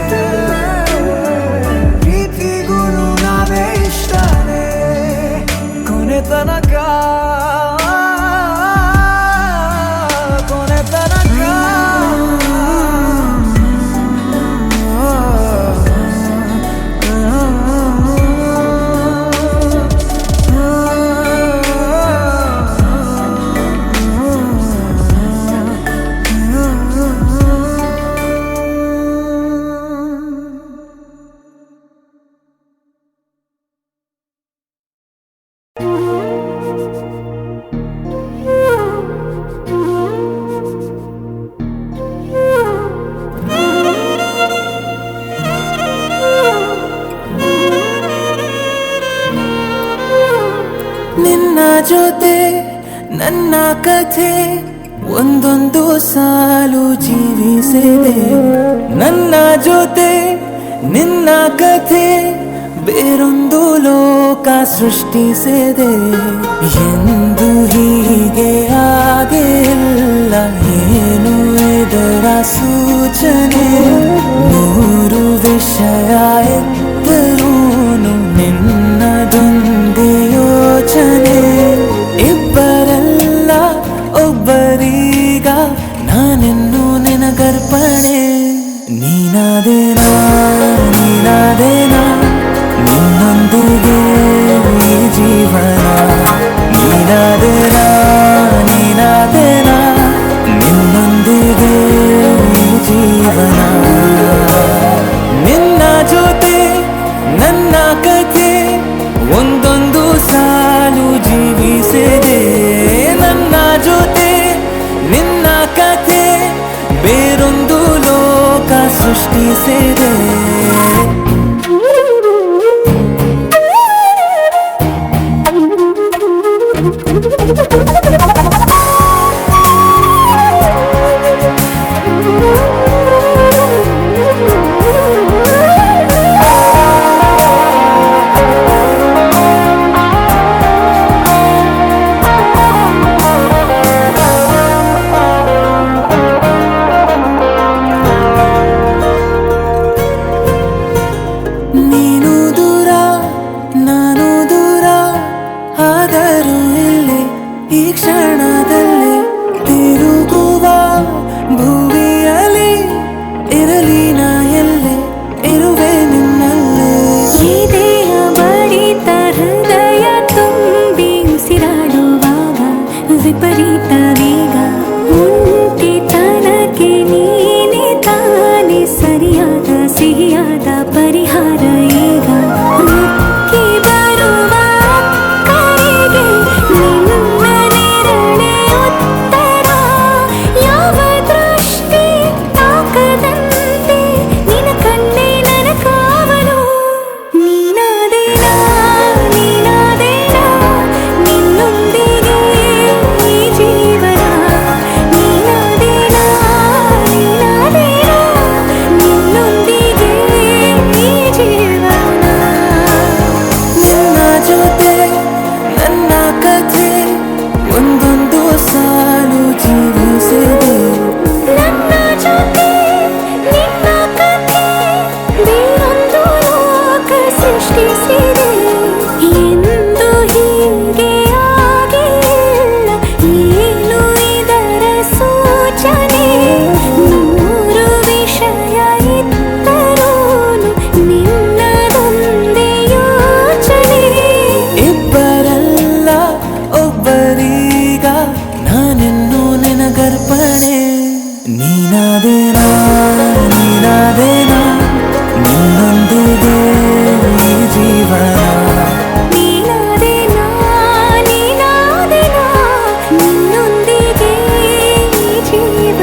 Speaker 2: ಪ್ರೀತಿಗೂ ನಾವೇ ಇಷ್ಟನೇ. ಕೊನೆ ತನಕ ಕೊನೆ ತನಕ
Speaker 7: ನಿನ್ನ ಜೊತೆ ನನ್ನ ಕಥೆ ಒಂದೊಂದು ಸಾಲು ಜೀವಿಸಿದೆ. ನನ್ನ ಜೊತೆ ನಿನ್ನ ಕಥೆ ಬೇರೊಂದು ಲೋಕ ಸೃಷ್ಟಿಸಿದೆ. ಎಂದು ಹೀಗೆ ಆಗಿಲ್ಲ, ಏನು ಇದರ ಸೂಚನೆ. ನೂರು ವಿಷಯ ಎತ್ತರೂನು ನಿನ್ನದೊಂದೇ ಯೋಚನೆ. ಇಬ್ಬರಲ್ಲ ಒಬ್ಬರೀಗ ನಾನೆನ್ನು ನಿನಗರ್ಪಣೆ. ನೀನಾದೇನಾ ನೀನಾದೇನಾ ನಿನ್ನೊಂದಿಗೆ ಈ ಜೀವನ. ನೀನಾದೇನಾ ನೀನಾದೇನಾ ನಿನ್ನೊಂದಿಗೆ ಈ ಜೀವನ. ನಿನ್ನ ಜೊತೆ ಜೀವಿಸಿದೆ. ನೀನು ದೂರ ನಾನು ದೂರ ಆದರೂ ಇಲ್ಲೇ ಈ ಕ್ಷಣದಲ್ಲಿ ತಿರುಗುವ ಭುವಿಯಲ್ಲಿ ಇರಲಿ ನಾ ಎಲ್ಲೆ ಇರುವೆ ನಿನ್ನಲ್ಲೇ.
Speaker 4: ಎದೆಯ ಬಡಿತ ಹೃದಯ ತುಂಬಿ ಉಸಿರಾಡುವಾಗ ವಿಪರೀತ ವೇಗ ಒಂಟಿತನಕ್ಕೆ ನೀನೆ ತಾನೆ ಸರಿಯಾದ ಸಿಹಿಯಾದ ಪರಿಹಾರ ಈಗ. ಉಕ್ಕಿ ಬರುವ ಕರೆಗೆ ನಿನ್ನ ನೆರಳೆ ಉತ್ತರ. ಯಾವ ದೃಷ್ಟಿ ತಾಕದಂತೆ ನಿನ್ನ ಕಣ್ಣೇ ನನ್ನ ಕಾವಲು. ನೀನಾದೇನಾ ನೀನಾದೇನಾ ನಿನ್ನೊಂದಿಗೆ ಈ ಜೀವನ. ನೀನಾದೇನಾ ನೀನಾದೇನಾ ನಿನ್ನೊಂದಿಗೆ ಈ ಜೀವನ.
Speaker 7: ನಿನ್ನ ಜೊತೆ ನನ್ನ ಕಥೆ ಒಂದೊಂದು ಸಾಲು ಜೀವಿಸಿದೆ.
Speaker 4: ನನ್ನ ಜೊತೆ ನಿನ್ನ ಕಥೆ ಬೇರೊಂದು ಲೋಕ ಸೃಷ್ಟಿಸಿದೆ. ಎಂದು ಹೀಗೆ ಆಗಿಲ್ಲ ಏನು ಇದರ ಸೂಚನೆ. ನೂರು ವಿಷಯ ಇದ್ದರೂನು ನಿನ್ನದೊಂದೇ ಯೋಚನೆ.
Speaker 7: ಇಬ್ಬರಲ್ಲ ಒಬ್ಬರೀಗ ನಾನಿನ್ನು ನಿನಗರ್ಪಣೆ. ನೀನಾದೇನಾ ನೀನಾದೇನಾ ನಿನ್ನೊಂದಿಗೆ ಈ ಜೀವನ.
Speaker 4: ನೀನಾದೇನಾ ನೀನಾದೇನಾ ನಿನ್ನೊಂದಿಗೆ ಈ ಜೀವನ.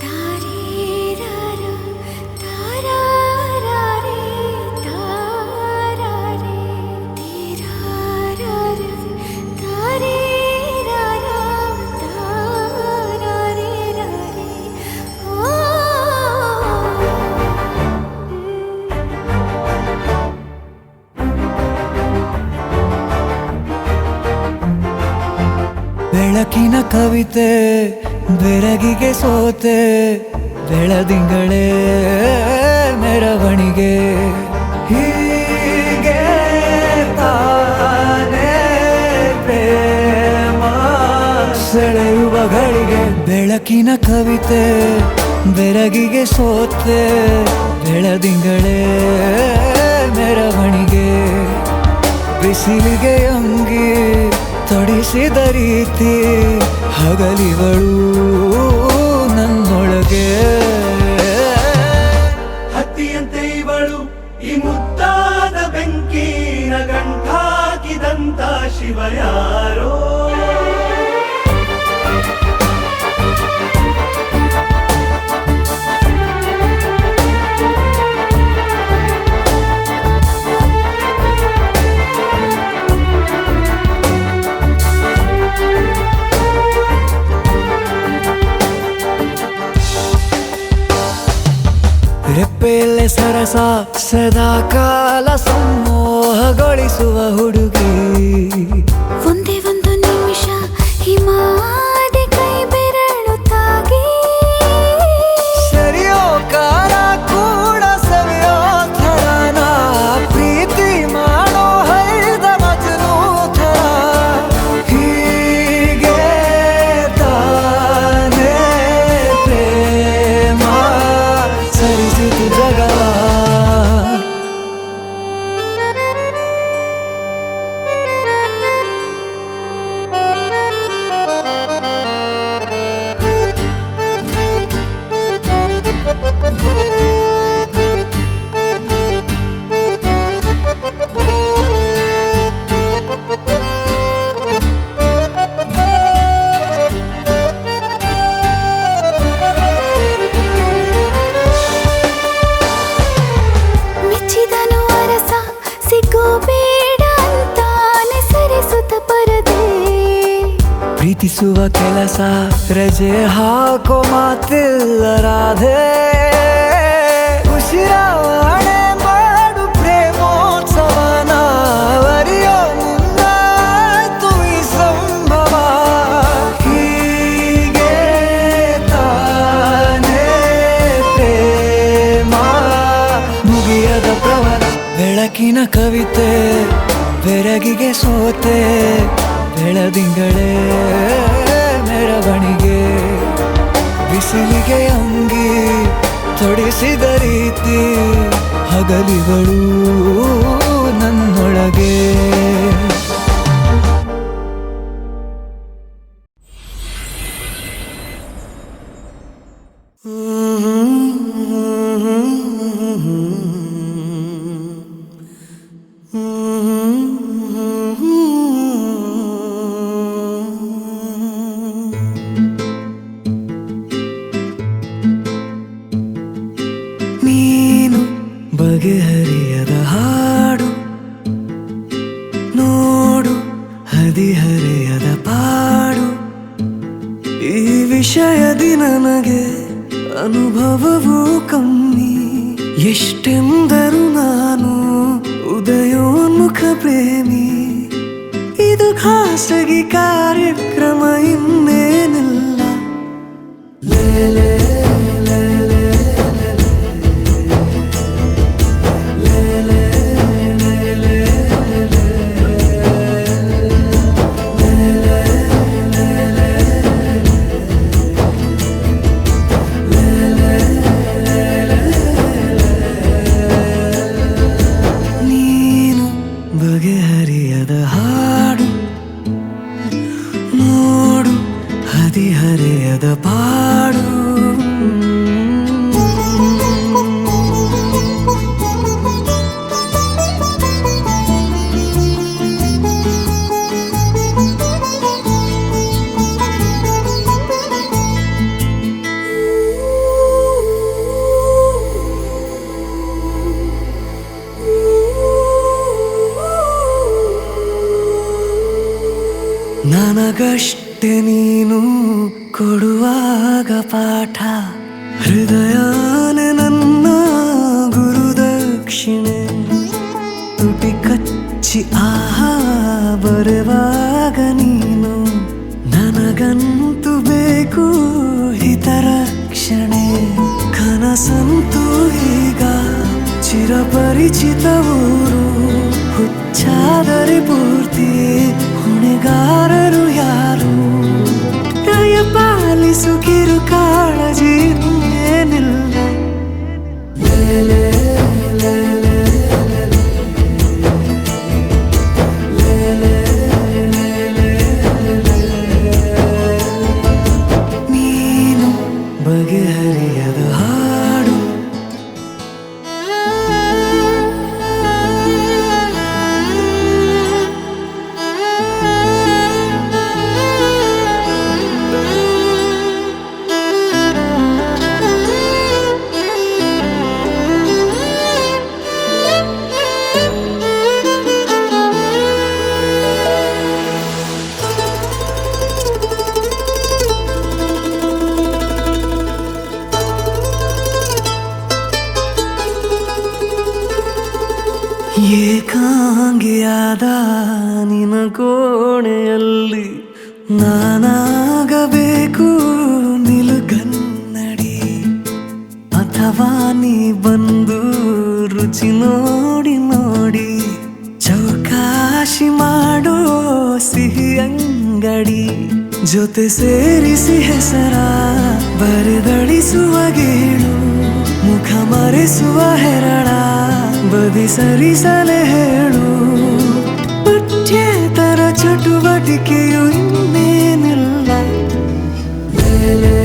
Speaker 4: ತಾರೇರಾರ ತಾರಾರಾರೆ ತಾರಾರೆ ತೀರಾರಾರ ತಾರೇರಾರ ತಾರಾರೆ ರಾರೆ. ಓ
Speaker 2: ಬೆಳಕಿನ ಕವಿತೆ ಬೆರಗಿಗೆ ಸೋತೆ ಬೆಳದಿಂಗಳೇ ಮೆರವಣಿಗೆ. ಹೀಗೆ ತಾನೇ ಪ್ರೇಮ ಸೆಳೆಯುವ ಗಳಿಗೆ. ಬೆಳಕಿನ ಕವಿತೆ ಬೆರಗಿಗೆ ಸೋತೆ ಬೆಳದಿಂಗಳೇ ಮೆರವಣಿಗೆ. ಬಿಸಿಲಿಗೆ ಅಂಗಿ ತೊಡಿಸಿದ ರೀತಿ ಹಗಲಿಗಳು ನನ್ನೊಳಗೆ.
Speaker 3: ಹತ್ತಿಯಂತೆ ಇವಳು ಈ ಮುದ್ದಾದ ಬೆಂಕಿನ ಗಂಟಾಕಿದಂತ ಶಿವ ಯಾರೋ.
Speaker 2: ರೆಪ್ಪೆಯಲ್ಲೇ ಸರಸ ಸದಾ ಕಾಲ ಸಂಮೋಹಗೊಳಿಸುವ ಹುಡುಗಿ.
Speaker 4: ಒಂದೇ ಒಂದು ನಿಮಿಷ ಹಿಮಾದಿ ಕೈ ಬೆರಳು ತಾಗಿ.
Speaker 2: ಸರಿಯೋ ಕಾಲ ಕೂಡ ಸವಿಯೋ ಥರನ ಪ್ರೀತಿ ಮಾಡೋ ಹೈದ ಮಜನು ಥರ. ಹೀಗೆ ತಾನೇ ಪ್ರೇಮ ಸರಿಸಿತು ಜಗವ. ಪ್ರೀತಿಸುವ ಕೆಲಸ ರಜೆ ಹಾಕೋ ಮಾತಿಲ್ಲ ರಾಧೆ ಉಸಿರಾವಣೆ ಮಾಡು ಪ್ರೇಮೋತ್ಸವನ ಅರಿಯೋ ಮುಂದಾಯ್ತು ಈ ಸಂಭವ ಹೀಗೆ ತಾನೇ ಪ್ರೇಮ ಮುಗಿಯದ ಪ್ರವರ ಬೆಳಕಿನ ಕವಿತೆ ಬೆರಗಿಗೆ ಸೋತೆ ಬೆಳದಿಂಗಳೇ ಮೆರವಣಿಗೆ ಬಿಸಿಲಿಗೆ ಅಂಗಿ ತೊಡಿಸಿದ ರೀತಿ ಹಗಲಿಗಳು ನನ್ನೊಳಗೆ ನೀನು ಬಗೆಹರಿಯದ ಹಾಡು ನೋಡು ಹದಿಹರೆಯದ ಪಾಡು ಈ ವಿಷಯದಿ ನನಗೆ ಅನುಭವವೂ ಕಮ್ಮಿ ಎಷ್ಟೆಂದರೂ ನಾನು ಉದಯೋನ್ಮುಖ ಪ್ರೇಮಿ ಇದು ಖಾಸಗಿ ಕಾರ್ಯಕ್ರಮ ಇನ್ನೇನಿಲ್ಲ ಲೇಲೆ ಬಗೆಹರಿಯದ ಹಾಡು ನೋಡು ಹದಿಹರೆಯದ ಪಾಡು ನನಗಷ್ಟೆ ನೀನು ಕೊಡುವಾಗ ಪಾಠ ಹೃದಯನೇ ನನ್ನ ಗುರುದಕ್ಷಿಣೆ ತುಟಿ ಕಚ್ಚಿ ಆಹಾ ಬರುವಾಗ ನೀನು ನನಗಂತೂ ಬೇಕು ಹಿತರಕ್ಷಣೆ ಕನಸಂತೂ ಈಗ ಚಿರಪರಿಚಿತ ಊರು ಹುಚ್ಚಾದರೆ ಪೂರ್ತಿ ಹೊಣೆಗಾರರು ಯಾರು ದಯ ಪಾಲಿಸು ಕಿರು ಕಾಳಜಿ ಏನಿಲ್ಲ ಲೇಲೆ ನೀನು ಬಗೆಹರಿಯದ ಹಾಡು ಏಕಾಂಗಿಯಾದ ನಿನ ಕೋಣೆಯಲ್ಲಿ ನಾನಾಗಬೇಕು ನಿಲುಗನ್ನಡಿ ಅಥವಾ ನೀ ಬಂದು ರುಚಿ ನೋಡಿ ನೋಡಿ ಚೌಕಾಶಿ ಮಾಡೋ ಸಿಹಿ ಅಂಗಡಿ ಜೊತೆ ಸೇರಿಸಿ ಹೆಸರ ಬರೆದಳಿಸುವ ಗೇಳು ಮುಖ ಮರೆಸುವ ಹೆರಳ ಬದಿ ಸರಿಸಲೆ ಹೇಳು ಪಠ್ಯೇತರ ಚಟುವಟಿಕೆಯು ಇನ್ನೇನಿಲ್ಲ ಲೇಲೆ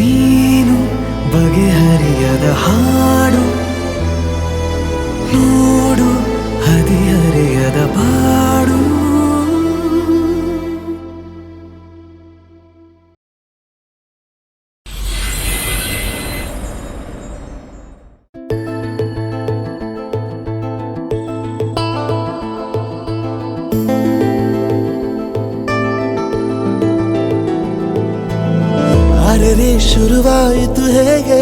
Speaker 2: ನೀನು ಬಗೆಹರಿಯದ ಹಾಡು ನೋಡು ಹದಿಹರೆಯದ ಪಾಡು
Speaker 6: ಅರೆರೆ ಶುರುವಾಯಿತು ಹೇಗೆ,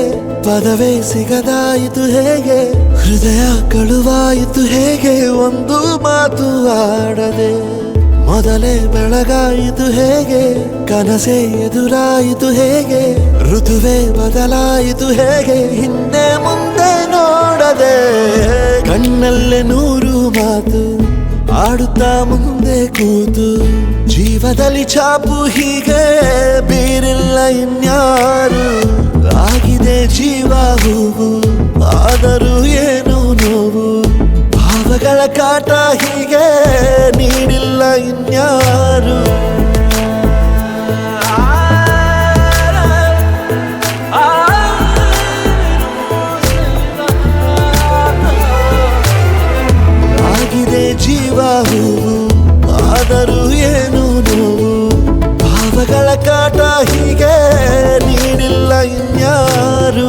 Speaker 6: ಪದವೇ ಸಿಗದಾಯಿತು ಹೇಗೆ, ಹೃದಯ ಕಳುವಾಯಿತು ಹೇಗೆ, ಒಂದು ಮಾತು ಆಡದೆ. ಮೊದಲೇ ಬೆಳಗಾಯಿತು ಹೇಗೆ, ಕನಸೇ ಎದುರಾಯಿತು ಹೇಗೆ, ಋತುವೇ ಬದಲಾಯಿತು ಹೇಗೆ, ಹಿಂದೆ ಮುಂದೆ ನೋಡದೆ. ಕಣ್ಣಲ್ಲೇ ನೂರು ಮಾತು ಆಡುತ್ತಾ ಮುಂದೆ ಕೂತು, ಜೀವದಲ್ಲಿ ಛಾಪು ಹೀಗೆ ಬೇರಿಲ್ಲ ಇನ್ಯಾರು. ಆಗಿದೆ ಜೀವ ಹೂವು, ಆದರೂ ಏನು ನೋವು, ಭಾವಗಳ ಕಾಟ ಹೀಗೆ ನೀಡಿಲ್ಲ ಇನ್ಯಾರು. ಆಗಿದೆ ಜೀವ ಹೂವು, ಆದರೂ ಏನು ನೋವು, ಭಾವಗಳ ಕಾಟ ಹೀಗೆ ನೀಡಿಲ್ಲ ಇನ್ಯಾರು.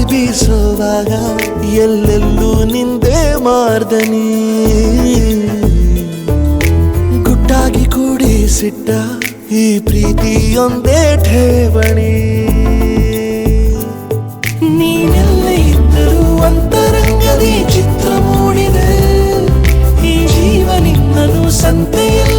Speaker 6: ಬೀಸುವಾಗ ಎಲ್ಲೆಲ್ಲೂ ನಿಂದೆ ಮಾರ್ದನಿ, ಗುಟ್ಟಾಗಿ ಕೂಡಿಸಿಟ್ಟ ಈ ಪ್ರೀತಿಯೊಂದೇ ಠೇವಣಿ. ನೀನೆಲ್ಲ ಇದ್ದರೂ ಅಂತರಂಗದಿ ಚಿತ್ರ ಮೂಡಿದೆ, ಈ ಜೀವ ನಿನ್ನನು ಸಂತೆಯಲ್ಲಿ